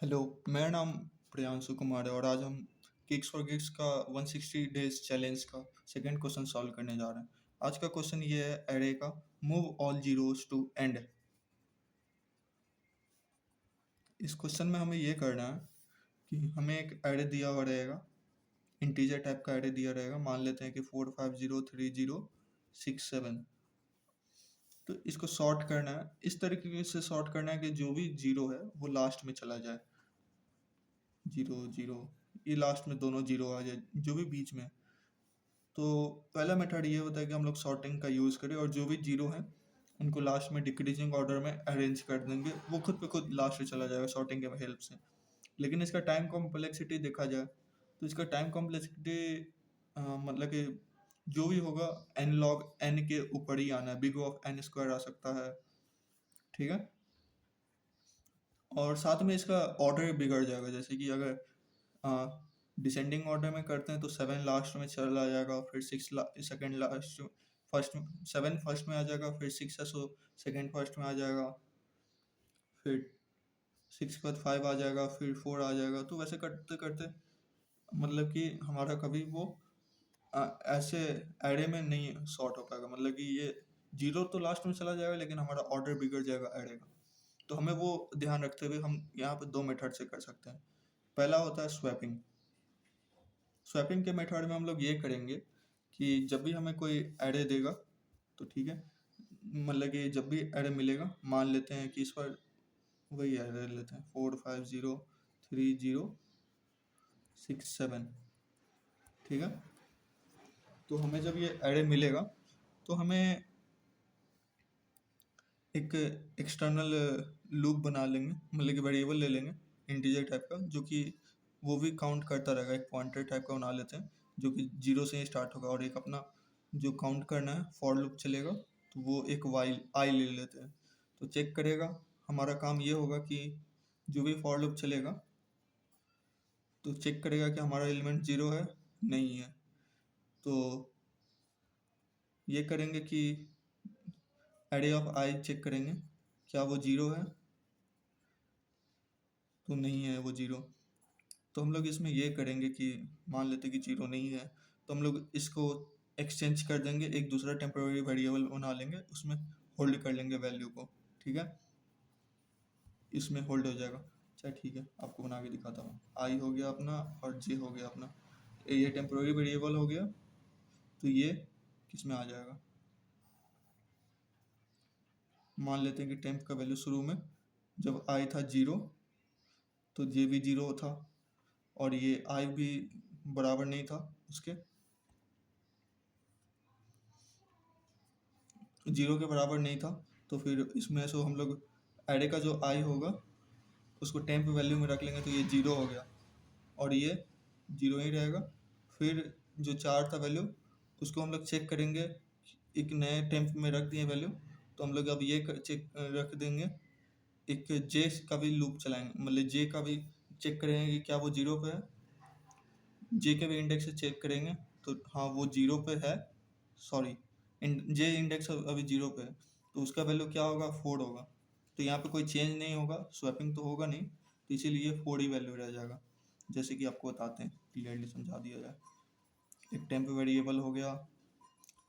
Hello, मेरा नाम प्रियांशु कुमार है और आज हम किक्स फॉर गिग्स का 160 डेज चैलेंज का सेकंड क्वेश्चन सॉल्व करने जा रहे हैं। आज का क्वेश्चन ये है एरे का move all zeros to end. इस क्वेश्चन में हमें ये करना है कि हमें एक एरे दिया हुआ रहेगा, इंटीजर टाइप का एरे दिया रहेगा। मान लेते हैं कि 4503067। तो इसको सॉर्ट करना है, इस तरीके से सॉर्ट करना है कि जो भी जीरो है वो लास्ट में चला जाए। जीरो जीरो, ये लास्ट में दोनों जीरो आ जाए, जो भी बीच में। तो पहला मेथड ये होता है कि हम लोग सॉर्टिंग का यूज़ करें और जो भी जीरो हैं उनको लास्ट में डिक्रीजिंग ऑर्डर में अरेंज कर देंगे, वो खुद पे खुद लास्ट में चला जाएगा सॉर्टिंग के हेल्प से। लेकिन इसका टाइम कॉम्प्लेक्सिटी देखा जाए तो इसका टाइम कॉम्प्लेक्सिटी मतलब कि जो भी होगा एन लॉग एन के ऊपर ही आना है, बिग ऑफ एन स्क्वायर आ सकता है। ठीक है। और साथ में इसका ऑर्डर बिगड़ जाएगा, जैसे कि अगर डिसेंडिंग ऑर्डर में करते हैं तो 7 लास्ट में चला जाएगा, फिर 6 सेकेंड लास्ट, फर्स्ट 7 फर्स्ट में आ जाएगा, फिर 6 है सो सेकेंड फर्स्ट में आ जाएगा, फिर 6 के बाद 5 आ जाएगा, फिर 4 आ जाएगा। तो वैसे करते करते मतलब कि हमारा कभी वो ऐसे एरे में नहीं सॉर्ट हो पाएगा। मतलब कि ये जीरो तो लास्ट में चला जाएगा लेकिन हमारा ऑर्डर बिगड़ जाएगा एरे का। तो हमें वो ध्यान रखते हुए हम यहाँ पे दो मेथड से कर सकते हैं। पहला होता है स्वैपिंग। स्वैपिंग के मेथड में हम लोग ये करेंगे कि जब भी हमें कोई एरे देगा तो ठीक है, मतलब कि जब भी एरे मिलेगा, मान लेते हैं कि इस पर वही एरे लेते हैं 4503067। ठीक है। तो हमें जब ये एरे मिलेगा तो हमें एक एक्सटर्नल लूप बना लेंगे, मतलब कि वेरिएबल ले लेंगे इंटीजर टाइप का, जो कि वो भी काउंट करता रहेगा। एक पॉइंटर टाइप का बना लेते हैं जो कि जीरो से ही स्टार्ट होगा, और एक अपना जो काउंट करना है फॉर लूप चलेगा, तो वो एक वाइल आई ले लेते हैं। तो चेक करेगा, हमारा काम ये होगा कि जो भी फॉर लूप चलेगा तो चेक करेगा कि हमारा एलिमेंट जीरो है नहीं है। तो ये करेंगे कि एरे ऑफ आई चेक करेंगे क्या वो जीरो है, तो नहीं है वो जीरो। तो हम लोग इसमें ये करेंगे कि मान लेते कि जीरो नहीं है, तो हम लोग इसको एक्सचेंज कर देंगे, एक दूसरा टेम्पररी वेरिएबल बना लेंगे, उसमें होल्ड कर लेंगे वैल्यू को। ठीक है, इसमें होल्ड हो जाएगा। अच्छा ठीक है, आपको बना के दिखाता हूँ। आई हो गया अपना और जे हो गया अपना, ये टेम्पररी वेरिएबल हो गया। तो ये किस में आ जाएगा, मान लेते हैं कि टेम्प का वैल्यू शुरू में जब आई था जीरो तो जे भी जीरो था, और ये आई भी बराबर नहीं था उसके, जीरो के बराबर नहीं था। तो फिर इसमें से हम लोग एरे का जो आई होगा उसको टेम्प वैल्यू में रख लेंगे, तो ये जीरो हो गया और ये जीरो ही रहेगा। फिर जो चार था वैल्यू उसको हम लोग चेक करेंगे, एक नए टेम्प में रख दिए वैल्यू। तो हम लोग अब ये चेक रख देंगे, एक जे का भी लूप चलाएंगे, मतलब जे का भी चेक करेंगे कि क्या वो जीरो पे है। जे के भी इंडेक्स से चेक करेंगे तो हाँ वो जीरो पे है, सॉरी जे इंडेक्स अभी जीरो पे है, तो उसका वैल्यू क्या होगा, 4 होगा। तो यहाँ पे कोई चेंज नहीं होगा, स्वैपिंग तो होगा नहीं, तो इसीलिए 4 ही वैल्यू रह जाएगा। जैसे कि आपको बताते हैं, क्लियरली समझा दिया जाए। एक टेम्प वेरिएबल हो गया,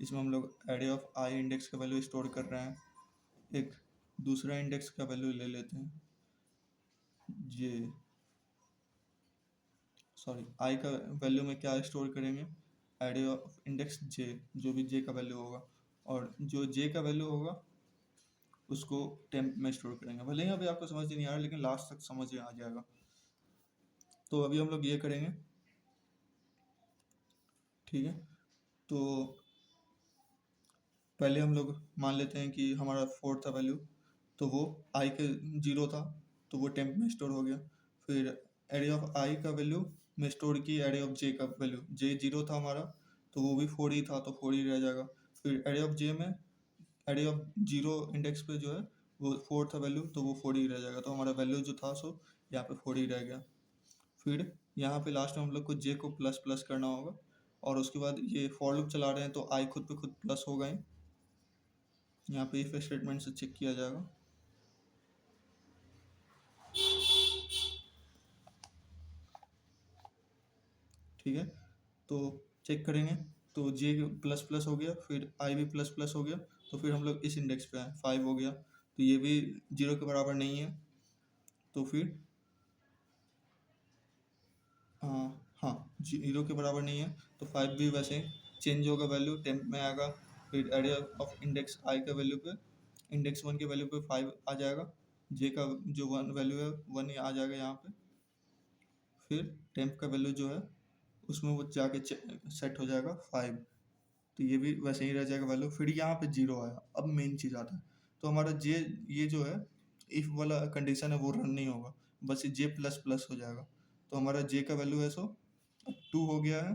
इसमें हम लोग एरे ऑफ आई इंडेक्स का वैल्यू स्टोर कर रहे हैं। एक दूसरा इंडेक्स का वैल्यू ले लेते हैं जे, सॉरी आई का वैल्यू में क्या स्टोर करेंगे, एरे ऑफ इंडेक्स जे, जो भी जे का वैल्यू होगा, और जो जे का वैल्यू होगा उसको टेम्प में स्टोर करेंगे। भले ही अभी आपको समझ नहीं आ रहा लेकिन लास्ट तक समझ में आ जाएगा। तो अभी हम लोग ये करेंगे। ठीक है, तो पहले हम लोग मान लेते हैं कि हमारा 4 था वैल्यू, तो वो आई के जीरो था, तो वो टेम्प में स्टोर हो गया। फिर एरे ऑफ आई का वैल्यू में स्टोर की एरे ऑफ जे का वैल्यू, जे जीरो था हमारा तो वो भी 4 ही था, तो 4 ही रह जाएगा। फिर एरे ऑफ जे में एरे ऑफ जीरो इंडेक्स पे जो है वो 4 था वैल्यू, तो वो 4 ही रह जाएगा। तो हमारा वैल्यू जो था सो यहाँ पे 4 ही रह गया। फिर यहाँ पे लास्ट में हम लोग को जे को प्लस प्लस करना होगा, और उसके बाद ये फॉर लूप चला रहे हैं तो आई खुद पे खुद प्लस हो गए। यहाँ पे इफ स्टेटमेंट से चेक किया जाएगा। ठीक है, तो चेक करेंगे तो जे प्लस प्लस हो गया, फिर आई भी प्लस प्लस हो गया, तो फिर हम लोग इस इंडेक्स पे आए, 5 हो गया, तो ये भी 0 के बराबर नहीं है, तो फिर हाँ 0 के बराबर नहीं है, तो 5 भी वैसे चेंज होगा, वैल्यू टेम्प में आएगा, फिर एरिया ऑफ इंडेक्स आई का वैल्यू पे, इंडेक्स 1 के वैल्यू पे 5 आ जाएगा, जे का जो 1 वैल्यू है 1 ही आ जाएगा यहाँ पे, फिर टेम्प का वैल्यू जो है उसमें वो जाके सेट हो जाएगा 5, तो ये भी वैसे ही रह जाएगा वैल्यू, फिर यहाँ पे 0 आया। अब मेन चीज़ आता है, तो हमारा जे ये जो है इफ वाला कंडीशन है वो रन नहीं होगा, बस ये जे प्लस प्लस हो जाएगा, तो हमारा जे का वैल्यू है सो 2 हो गया है,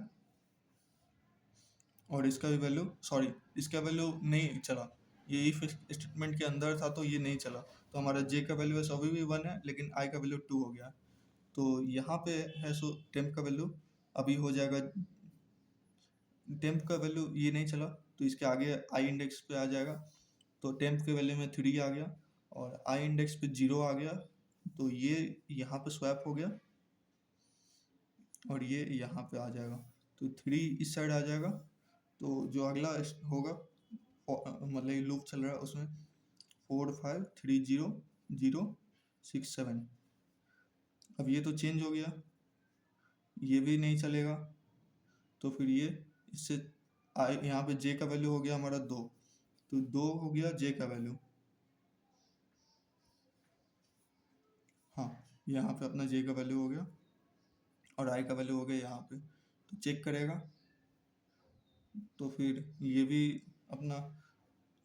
और इसका भी वैल्यू सॉरी इसका वैल्यू नहीं चला, ये इफ स्टेटमेंट के अंदर था तो ये नहीं चला, तो हमारा जे का वैल्यू है सो अभी भी 1 है, लेकिन आई का वैल्यू 2 हो गया, तो यहाँ पे है सो टेम्प का वैल्यू अभी हो जाएगा, टेम्प का वैल्यू ये नहीं चला तो इसके आगे आई इंडेक्स पे आ जाएगा, तो टेम्प के वैल्यू में 3 आ गया और आई इंडेक्स पे 0 आ गया, तो ये यहाँ पे स्वैप हो गया और ये यहाँ पे आ जाएगा, तो 3 इस साइड आ जाएगा, तो जो अगला होगा मतलब ये लूप चल रहा है उसमें 4 5 3 0 0 6 7, अब ये तो चेंज हो गया, ये भी नहीं चलेगा, तो फिर ये इससे यहाँ पे जे का वैल्यू हो गया हमारा 2, तो 2 हो गया जे का वैल्यू, हाँ यहाँ पे अपना जे का वैल्यू हो गया और आई का वैल्यू हो गया यहाँ पे, तो चेक करेगा, तो फिर ये भी अपना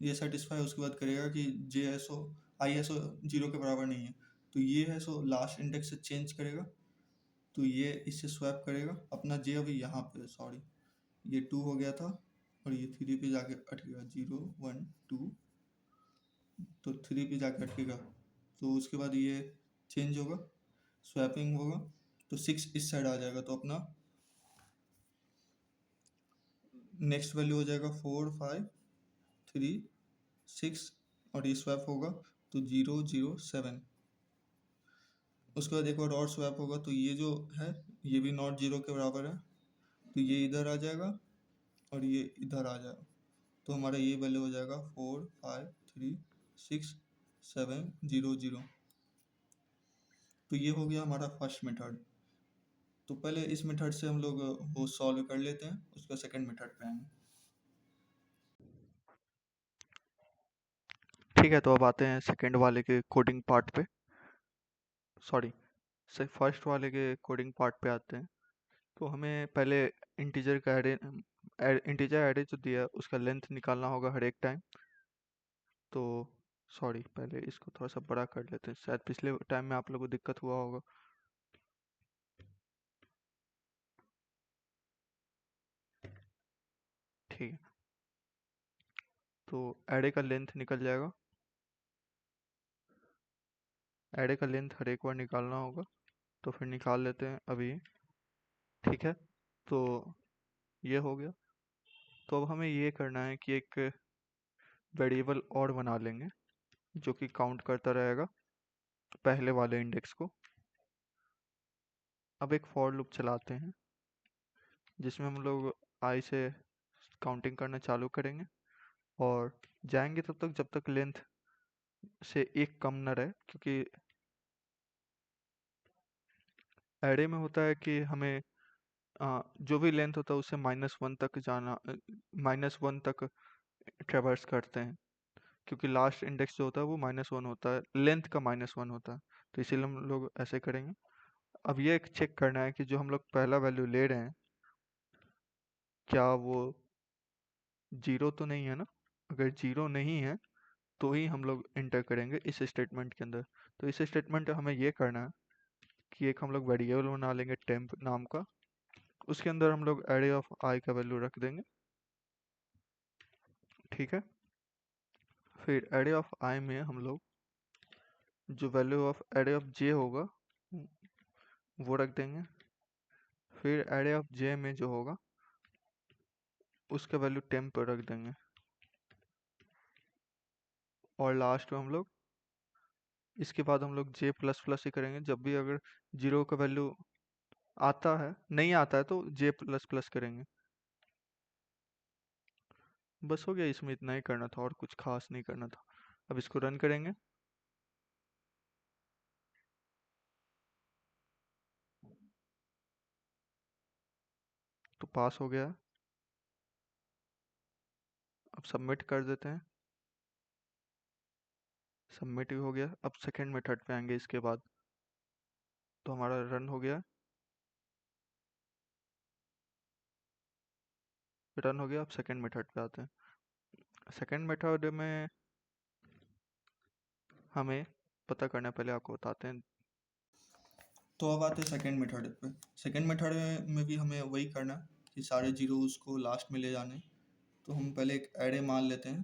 ये सेटिस्फाई उसके बाद करेगा कि जे S O I S O 0 के बराबर नहीं है, तो ये है सो लास्ट इंडेक्स से चेंज करेगा, तो ये इससे स्वैप करेगा अपना जे, अभी यहाँ पे सॉरी ये 2 हो गया था और ये 3 पे जाके अटकेगा, 0 1 2, तो 3 पे जाके अटकेगा, तो उसके बाद ये चेंज होगा, स्वैपिंग होगा, तो 6 इस साइड आ जाएगा, तो अपना नेक्स्ट वैल्यू हो जाएगा 4 5 3 6, और ये स्वैप होगा तो 0 0 7, उसके बाद एक और स्वैप होगा, तो ये जो है ये भी नॉट 0 के बराबर है, तो ये इधर आ जाएगा और ये इधर आ जाएगा, तो हमारा ये वैल्यू हो जाएगा 4 5 3 6 7 0 0, तो ये हो गया हमारा फर्स्ट मेथड, तो पहले इस मेथड से हम लोग वो सॉल्व कर लेते हैं, उसका सेकंड मेथड पे आएंगे। ठीक है, तो अब आते हैं सेकंड वाले के कोडिंग पार्ट पे, सॉरी से फर्स्ट वाले के कोडिंग पार्ट पे आते हैं। तो हमें पहले इंटीजर का इंटीजर एरे जो दिया है उसका लेंथ निकालना होगा हर एक टाइम। तो सॉरी पहले इसको थोड़ा सा बड़ा कर लेते हैं, शायद पिछले टाइम में आप लोगों को दिक्कत हुआ होगा। ठीक है, तो एरे का लेंथ निकल जाएगा, एरे का लेंथ हर एक बार निकालना होगा, तो फिर निकाल लेते हैं अभी। ठीक है, तो ये हो गया। तो अब हमें ये करना है कि एक वेरिएबल और बना लेंगे जो कि काउंट करता रहेगा पहले वाले इंडेक्स को। अब एक फॉर लूप चलाते हैं जिसमें हम लोग आई से काउंटिंग करना चालू करेंगे और जाएंगे तब तक जब तक लेंथ से एक कम न रहे, क्योंकि एरे में होता है कि हमें जो भी लेंथ होता है उससे -1 तक जाना, -1 तक ट्रेवर्स करते हैं, क्योंकि लास्ट इंडेक्स जो होता है वो -1 होता है, लेंथ का -1 होता है, तो इसीलिए हम लोग ऐसे करेंगे। अब ये चेक करना है कि जो हम लोग पहला वैल्यू ले रहे हैं क्या वो 0 तो नहीं है ना। अगर 0 नहीं है तो ही हम लोग इंटर करेंगे इस स्टेटमेंट के अंदर। तो इस स्टेटमेंट में हमें ये करना है कि एक हम लोग वेरिएबल बना लेंगे टेम्प नाम का, उसके अंदर हम लोग एरे ऑफ आई का वैल्यू रख देंगे। ठीक है, फिर एरे ऑफ आई में हम लोग जो वैल्यू ऑफ एरे ऑफ जे होगा वो रख देंगे, फिर एरे ऑफ जे में जो होगा उसका वैल्यू टेम्प पर रख देंगे, और लास्ट में हम लोग इसके बाद हम लोग जे प्लस प्लस ही करेंगे, जब भी अगर 0 का वैल्यू आता है, नहीं आता है तो जे प्लस प्लस करेंगे। बस हो गया, इसमें इतना ही करना था और कुछ खास नहीं करना था। अब इसको रन करेंगे। तो पास हो गया। अब सबमिट कर देते हैं। सबमिट भी हो गया। अब सेकंड मेथड पे आएंगे इसके बाद। तो हमारा रन हो गया। रन हो गया। अब सेकंड मेथड पे आते हैं। सेकंड मेथड में हमें पता करना है, पहले आपको बताते हैं। तो अब आते हैं सेकेंड मेथड पे। सेकेंड मेथड में भी हमें वही करना है कि सारे जीरोस को लास्ट में ले जाने। तो हम पहले एक एरे मान लेते हैं,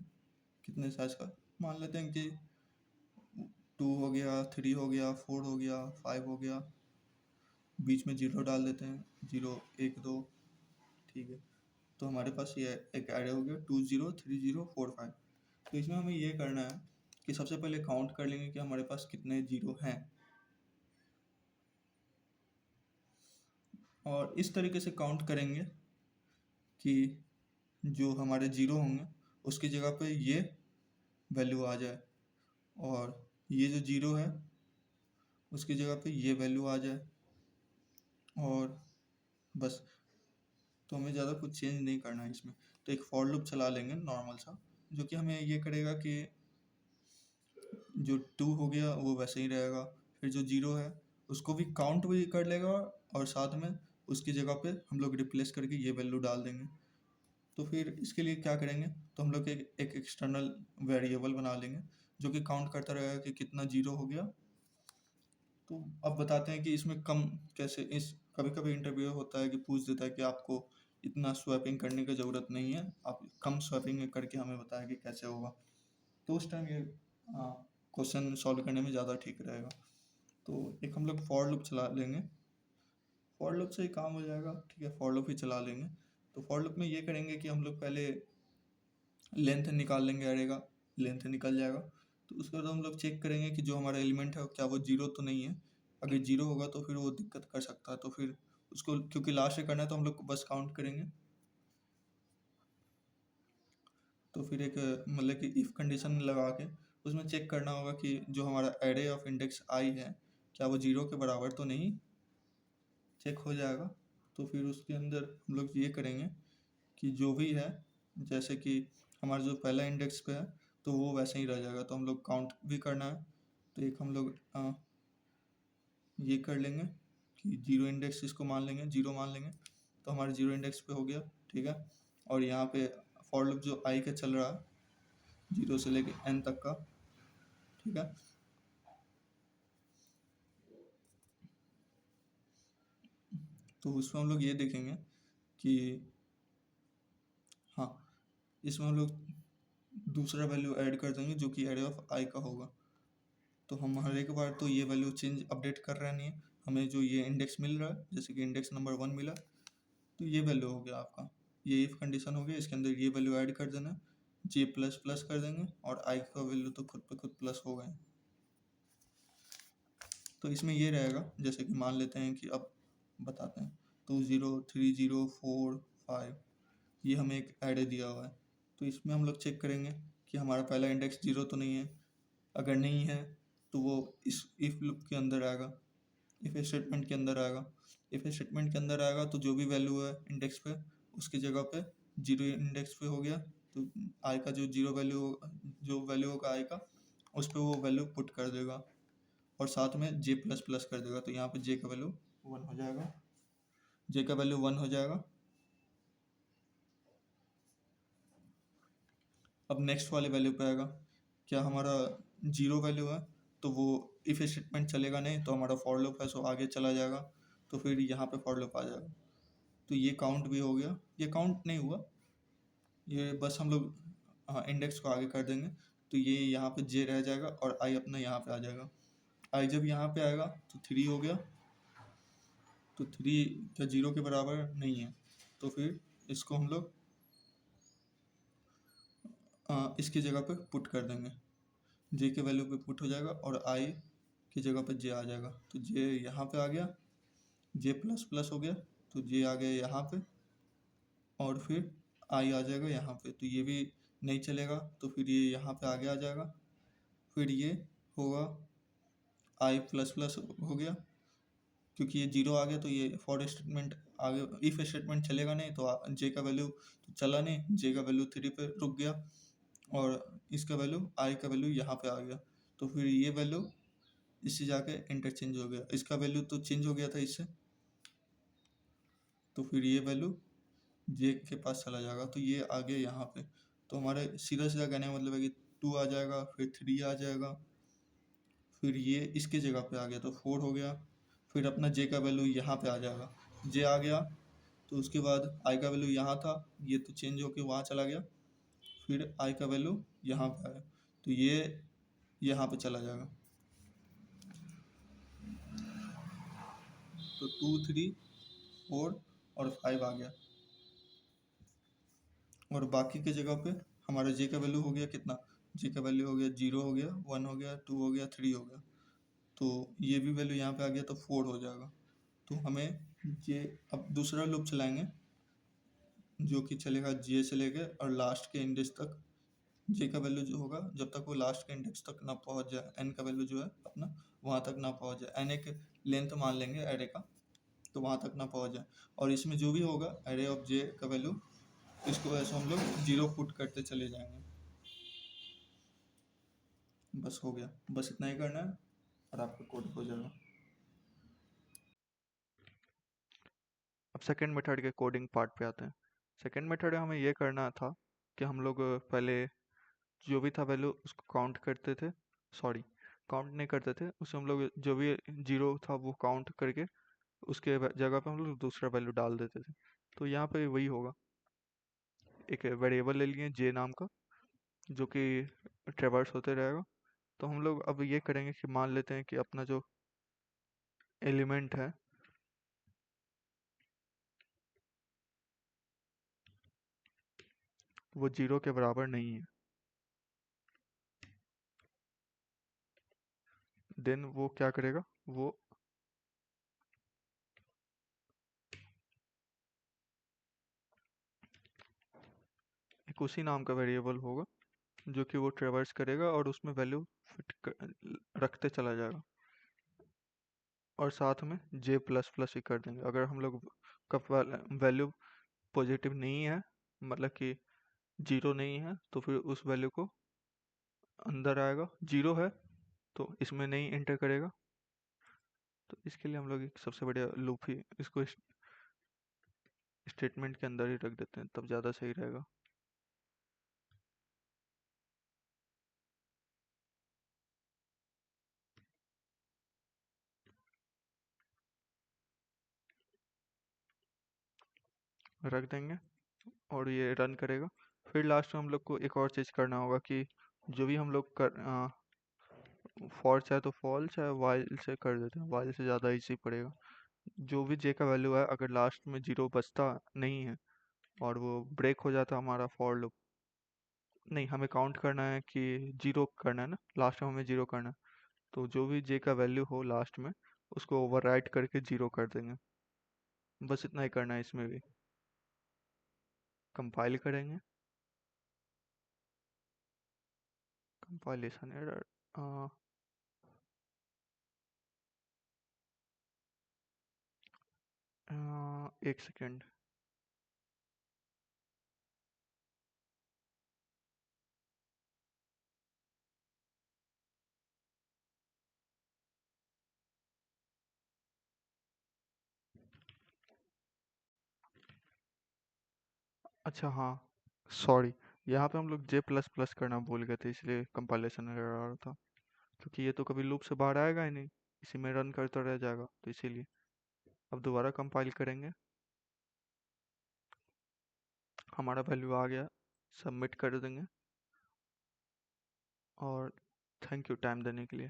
कितने साइज का मान लेते हैं कि 2 हो गया, 3 हो गया, 4 हो गया, 5 हो गया, बीच में जीरो डाल देते हैं, 0 1 2। ठीक है, तो हमारे पास ये एक एरे हो गया 2 0 3 0 4 5। तो इसमें हमें ये करना है कि सबसे पहले काउंट कर लेंगे कि हमारे पास कितने जीरो हैं, और इस तरीके से काउंट करेंगे कि जो हमारे जीरो होंगे उसकी जगह पे ये वैल्यू आ जाए, और ये जो जीरो है उसकी जगह पे ये वैल्यू आ जाए, और बस। तो हमें ज़्यादा कुछ चेंज नहीं करना है इसमें। तो एक फॉर लूप चला लेंगे नॉर्मल सा, जो कि हमें ये करेगा कि जो 2 हो गया वो वैसे ही रहेगा, फिर जो जीरो है उसको भी काउंट भी कर लेगा, और साथ में उसकी जगह पे हम लोग रिप्लेस करके ये वैल्यू डाल देंगे। तो फिर इसके लिए क्या करेंगे, तो हम लोग एक एक्सटर्नल वेरिएबल बना लेंगे जो कि काउंट करता रहेगा कि कितना जीरो हो गया। तो अब बताते हैं कि इसमें कम कैसे। इस कभी कभी इंटरव्यू होता है कि पूछ देता है कि आपको इतना स्वैपिंग करने की ज़रूरत नहीं है, आप कम स्वैपिंग करके हमें बताएं कि कैसे होगा। तो उस टाइम ये क्वेश्चन सॉल्व करने में ज़्यादा ठीक रहेगा। तो एक हम लोग फॉर लूप चला लेंगे, फॉर लूप से ही काम हो जाएगा। ठीक है, फॉर लूप ही चला लेंगे। तो फॉर लूप में ये करेंगे कि हम लोग पहले लेंथ निकाल लेंगे, एरे का लेंथ निकल जाएगा। तो उसके बाद हम लोग चेक करेंगे कि जो हमारा एलिमेंट है क्या वो जीरो तो नहीं है। अगर जीरो होगा तो फिर वो दिक्कत कर सकता है, तो फिर उसको क्योंकि लास्ट से करना है तो हम लोग बस काउंट करेंगे। तो फिर एक मतलब कि इफ़ कंडीशन लगा के उसमें चेक करना होगा कि जो हमारा एरे ऑफ इंडेक्स आई है क्या वो जीरो के बराबर तो नहीं, चेक हो जाएगा। तो फिर उसके अंदर हम लोग ये करेंगे कि जो भी है, जैसे कि हमारा जो पहला इंडेक्स पे है तो वो वैसे ही रह जाएगा। तो हम लोग काउंट भी करना है, तो एक हम लोग ये कर लेंगे कि जीरो इंडेक्स इसको मान लेंगे, जीरो मान लेंगे। तो हमारे जीरो इंडेक्स पे हो गया। ठीक है, और यहाँ पे फॉर लूप जो आई का चल रहा है जीरो से लेके एन तक का। ठीक है, तो उसमें हम लोग ये देखेंगे कि हाँ, इसमें हम लोग दूसरा वैल्यू ऐड कर देंगे जो कि एरे ऑफ आई का होगा। तो हम हर एक बार तो ये वैल्यू चेंज अपडेट कर रहे नहीं है, हमें जो ये इंडेक्स मिल रहा है जैसे कि इंडेक्स नंबर 1 मिला, तो ये वैल्यू हो गया आपका। ये इफ कंडीशन हो गया, इसके अंदर ये वैल्यू ऐड कर देना, जे प्लस प्लस कर देंगे, और आई का वैल्यू तो खुद पे खुद प्लस हो गए। तो इसमें ये रहेगा, जैसे कि मान लेते हैं कि अब बताते हैं 2 0 3 0 4 5, ये हमें एक एरे दिया हुआ है। तो इसमें हम लोग चेक करेंगे कि हमारा पहला इंडेक्स जीरो तो नहीं है। अगर नहीं है तो वो इस इफ लूप के अंदर आएगा, इफ स्टेटमेंट के अंदर आएगा। इफ स्टेटमेंट के अंदर आएगा तो जो भी वैल्यू है इंडेक्स पे उसकी जगह पे जीरो इंडेक्स पे हो गया, तो आई का जो जीरो वैल्यू, जो वैल्यू होगा आई का, उस पर वो वैल्यू पुट कर देगा, और साथ में जे प्लस प्लस कर देगा। तो यहाँ पे जे का वैल्यू 1 हो जाएगा, जे का वैल्यू 1 हो जाएगा। अब नेक्स्ट वाले वैल्यू पे आएगा, क्या हमारा जीरो वैल्यू है तो वो इफ स्टेटमेंट चलेगा नहीं, तो हमारा फॉर लूप है सो आगे चला जाएगा, तो फिर यहाँ पे फॉर लूप आ जाएगा। तो ये काउंट भी हो गया, ये काउंट नहीं हुआ, ये बस हम लोग हाँ इंडेक्स को आगे कर देंगे। तो ये यहाँ पे जे रह जाएगा और आई अपना यहाँ पे आ जाएगा। आई जब यहाँ पे आएगा तो 3 हो गया, तो 3 क्या जीरो के बराबर नहीं है, तो फिर इसको हम लोग इसकी जगह पे पुट कर देंगे, जे के वैल्यू पे पुट हो जाएगा और आई की जगह पे जे आ जाएगा। तो जे यहाँ पे आ गया, जे प्लस प्लस हो गया तो जे आ गया यहाँ पे, और फिर आई आ जाएगा यहाँ पे, तो ये भी नहीं चलेगा, तो फिर ये यहाँ पे आगे आ जाएगा। फिर ये होगा आई प्लस प्लस हो गया, क्योंकि ये जीरो आ गया तो ये फॉर स्टेटमेंट आगे, इफ स्टेटमेंट चलेगा नहीं तो जे का वैल्यू तो चला नहीं, जे का वैल्यू 3 पे रुक गया, और इसका वैल्यू आई का वैल्यू यहाँ पे आ गया, तो फिर ये वैल्यू इससे जाके इंटरचेंज हो गया, इसका वैल्यू तो चेंज हो गया था इससे, तो फिर ये वैल्यू जे के पास चला जाएगा, तो ये आ गया यहाँ पे। तो हमारे सीधा सीधा कहने का मतलब है कि 2 आ जाएगा, फिर 3 आ जाएगा, फिर ये इसके जगह पे आ गया तो 4 हो गया, फिर अपना जे का वैल्यू यहाँ पे आ जाएगा, जे आ गया तो उसके बाद आई का वैल्यू यहाँ था, ये तो चेंज होके वहाँ चला गया, फिर आई का वैल्यू यहाँ पे आया, तो ये यहाँ पे चला जाएगा, तो 2 3 4 और 5 आ गया, और बाकी के जगह पे हमारा जे का वैल्यू हो गया कितना, जे का वैल्यू हो गया 0 हो गया, 1 हो गया, 2 हो गया, 3 हो गया, तो ये भी वैल्यू यहाँ पे आ गया तो 4 हो जाएगा। तो हमें जे, अब दूसरा लूप चलाएंगे जो कि चलेगा जे से लेके और लास्ट के इंडेक्स तक, जे का वैल्यू जो होगा जब तक वो लास्ट के इंडेक्स तक ना पहुंच जाए, एन का वैल्यू जो है अपना वहाँ तक ना पहुंच जाए, एन एक लेंथ मान लेंगे एरे का, तो वहाँ तक ना पहुंच जाए, और इसमें जो भी होगा एरे ऑफ जे का वैल्यू, इसको ऐसे हम लोग 0 पुट करते चले जाएंगे। बस हो गया, बस इतना ही करना है और आपका कोड हो जाएगा। अब सेकंड मेथड के कोडिंग पार्ट पे आते हैं। सेकंड मेथड में हमें ये करना था कि हम लोग पहले जो भी था वैल्यू उसको काउंट करते थे, सॉरी काउंट नहीं करते थे, उसे हम लोग जो भी जीरो था वो काउंट करके उसके जगह पे हम लोग दूसरा वैल्यू डाल देते थे। तो यहाँ पे वही होगा, एक वेरिएबल ले लिए जे नाम का जो कि ट्रेवर्स होते रहेगा। तो हम लोग अब ये करेंगे कि मान लेते हैं कि अपना जो एलिमेंट है वो जीरो के बराबर नहीं है, देन वो क्या करेगा, वो एक उसी नाम का वेरिएबल होगा जो कि वो ट्रेवर्स करेगा और उसमें वैल्यू रखते चला जाएगा, और साथ में जे प्लस प्लस ही कर देंगे। अगर हम लोग का वैल्यू पॉजिटिव नहीं है, मतलब कि जीरो नहीं है, तो फिर उस वैल्यू को अंदर आएगा, जीरो है तो इसमें नहीं एंटर करेगा। तो इसके लिए हम लोग एक सबसे बढ़िया लूप ही इसको स्टेटमेंट के अंदर ही रख देते हैं, तब ज़्यादा सही रहेगा। रख देंगे और ये रन करेगा। फिर लास्ट में हम लोग को एक और चीज़ करना होगा कि जो भी हम लोग फॉर चाहे तो फॉल चाहे वाइल से कर देते हैं, वाइल से ज़्यादा इजी पड़ेगा। जो भी जे का वैल्यू है अगर लास्ट में जीरो बचता नहीं है और वो ब्रेक हो जाता हमारा फॉर लूप, नहीं हमें काउंट करना है कि जीरो करना है ना, लास्ट में हमें जीरो करना है, तो जो भी जे का वैल्यू हो लास्ट में उसको ओवरराइट करके जीरो कर देंगे। बस इतना ही करना है इसमें भी। कंपाइल करेंगे, कंपाइलेशन एरर, एक सेकेंड। अच्छा हाँ, सॉरी, यहाँ पे हम लोग जे प्लस प्लस करना भूल गए थे, इसलिए कंपाइलेशन एरर आ रहा था, क्योंकि ये तो कभी लूप से बाहर आएगा ही नहीं, इसी में रन करता रह जाएगा, तो इसीलिए अब दोबारा कंपाइल करेंगे। हमारा वैल्यू आ गया, सबमिट कर देंगे, और थैंक यू टाइम देने के लिए।